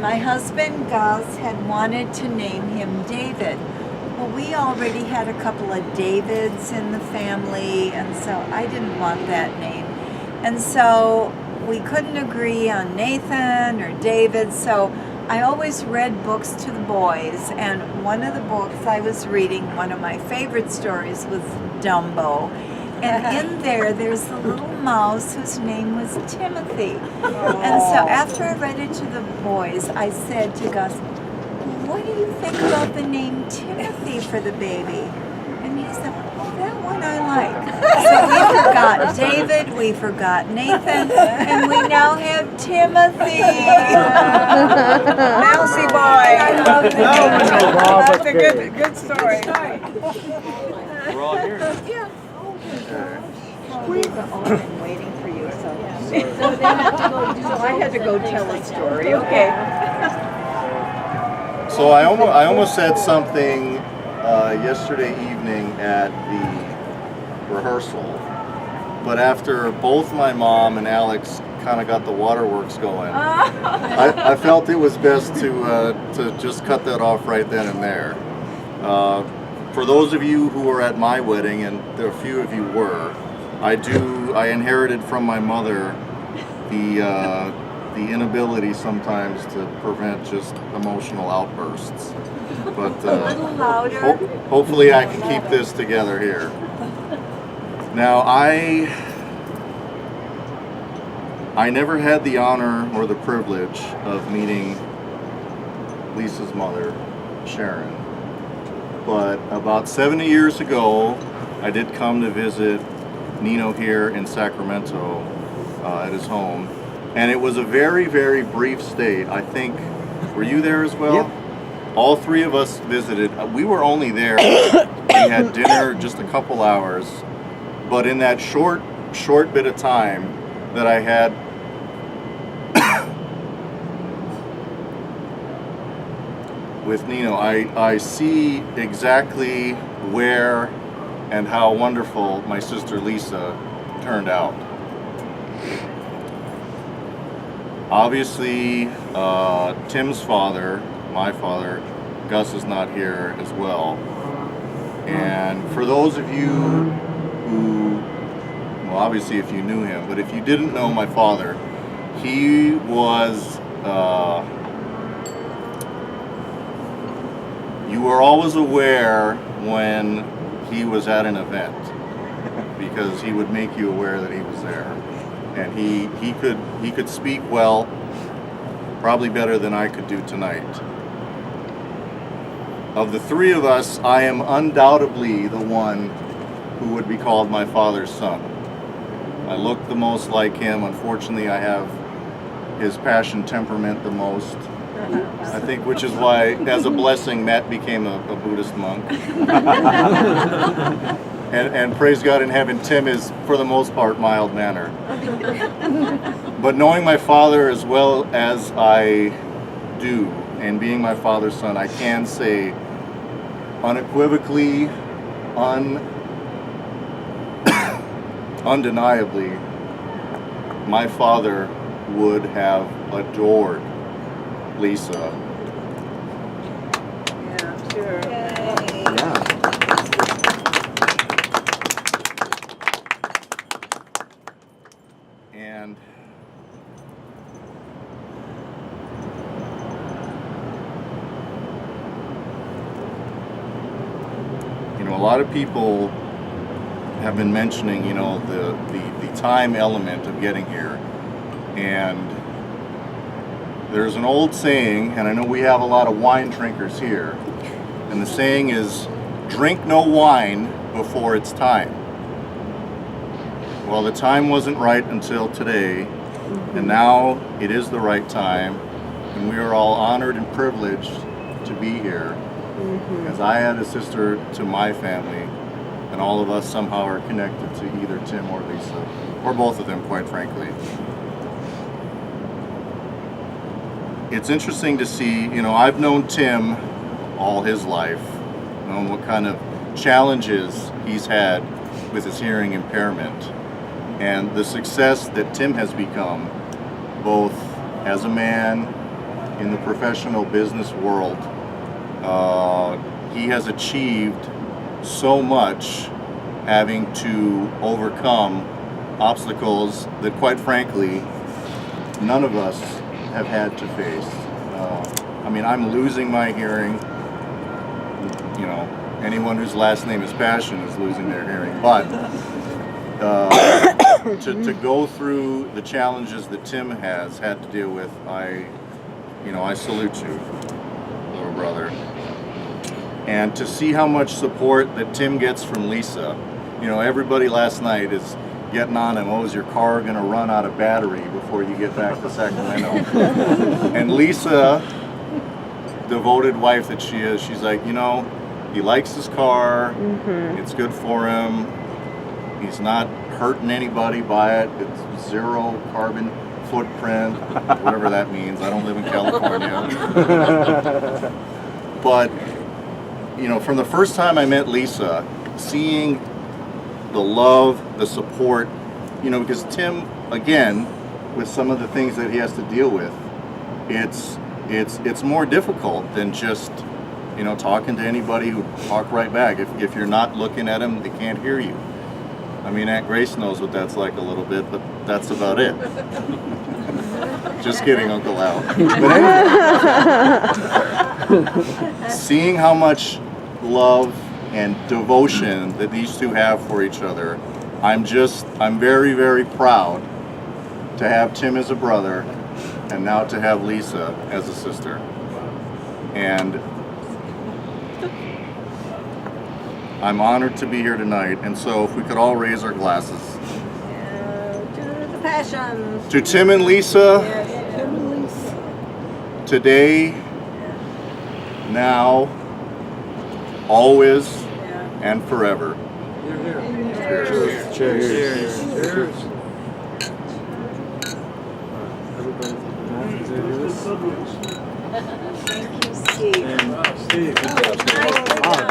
my husband Gus had wanted to name him David. Well, we already had a couple of Davids in the family, and so I didn't want that name. And so we couldn't agree on Nathan or David, so I always read books to the boys, and one of the books I was reading, one of my favorite stories, was Dumbo. And in there's a little mouse whose name was Timothy. And so after I read it to the boys, I said to Gus, what do you think about the name Timothy for the baby? And he said, oh, that one I like. So we forgot David, we forgot Nathan, and we now have Timothy. Mousy boy. I love the name. That's a good story. We're all here. Yeah. We've all been waiting for you, so I had to go tell a story. Okay. So I almost said something yesterday evening at the rehearsal, but after both my mom and Alex kind of got the waterworks going, I felt it was best to just cut that off right then and there. For those of you who were at my wedding, and there a few of you were, I inherited from my mother the inability sometimes to prevent just emotional outbursts. But hopefully I can keep this together here. Now I never had the honor or the privilege of meeting Lisa's mother, Sharon. But about 70 years ago, I did come to visit Nino here in Sacramento at his home. And it was a very, very brief stay. I think, were you there as well? Yep. All three of us visited. We were only there, we had dinner just a couple hours. But in that short bit of time that I had with Nino, I see exactly where and how wonderful my sister Lisa turned out. Obviously, Tim's father, my father, Gus, is not here as well. And for those of you who, well, obviously if you knew him, but if you didn't know my father, he was, you were always aware when he was at an event, because he would make you aware that he was there. And he could speak well, probably better than I could do tonight. Of the three of us, I am undoubtedly the one who would be called my father's son. I look the most like him. Unfortunately, I have his passion temperament the most. I think, which is why, as a blessing, Matt became a Buddhist monk. And praise God in heaven, Tim is, for the most part, mild-mannered. But knowing my father as well as I do, and being my father's son, I can say unequivocally, undeniably, my father would have adored Lisa. Yeah, sure. Yeah. And you know, a lot of people have been mentioning, you know, the time element of getting here. And there's an old saying, and I know we have a lot of wine drinkers here, and the saying is, drink no wine before it's time. Well, the time wasn't right until today, and now it is the right time, and we are all honored and privileged to be here, as I add a sister to my family, and all of us somehow are connected to either Tim or Lisa, or both of them, quite frankly. It's interesting to see, you know, I've known Tim all his life, known what kind of challenges he's had with his hearing impairment, and the success that Tim has become, both as a man, in the professional business world. He has achieved so much, having to overcome obstacles that, quite frankly, none of us have had to face. I mean, I'm losing my hearing. You know, anyone whose last name is Passion is losing their hearing. But to go through the challenges that Tim has had to deal with, I salute you, little brother. And to see how much support that Tim gets from Lisa, you know, everybody last night is getting on him, oh, is your car going to run out of battery before you get back to Sacramento? And Lisa, devoted wife that she is, she's like, you know, he likes his car, it's good for him, he's not hurting anybody by it, it's zero carbon footprint, whatever that means. I don't live in California. But, you know, from the first time I met Lisa, seeing the love, the support, you know, because Tim, again, with some of the things that he has to deal with, it's more difficult than just, you know, talking to anybody who talk right back. If you're not looking at them, they can't hear you. I mean, Aunt Grace knows what that's like a little bit, but that's about it. Just kidding, Uncle Al. But anyway, seeing how much love and devotion that these two have for each other, I'm very, very proud to have Tim as a brother and now to have Lisa as a sister. And I'm honored to be here tonight, and so if we could all raise our glasses. To the Passion. To Tim and Lisa, Tim and Lisa. today, now, always, and forever. Cheers. Cheers. Everybody, Thank you, Steve. Steve.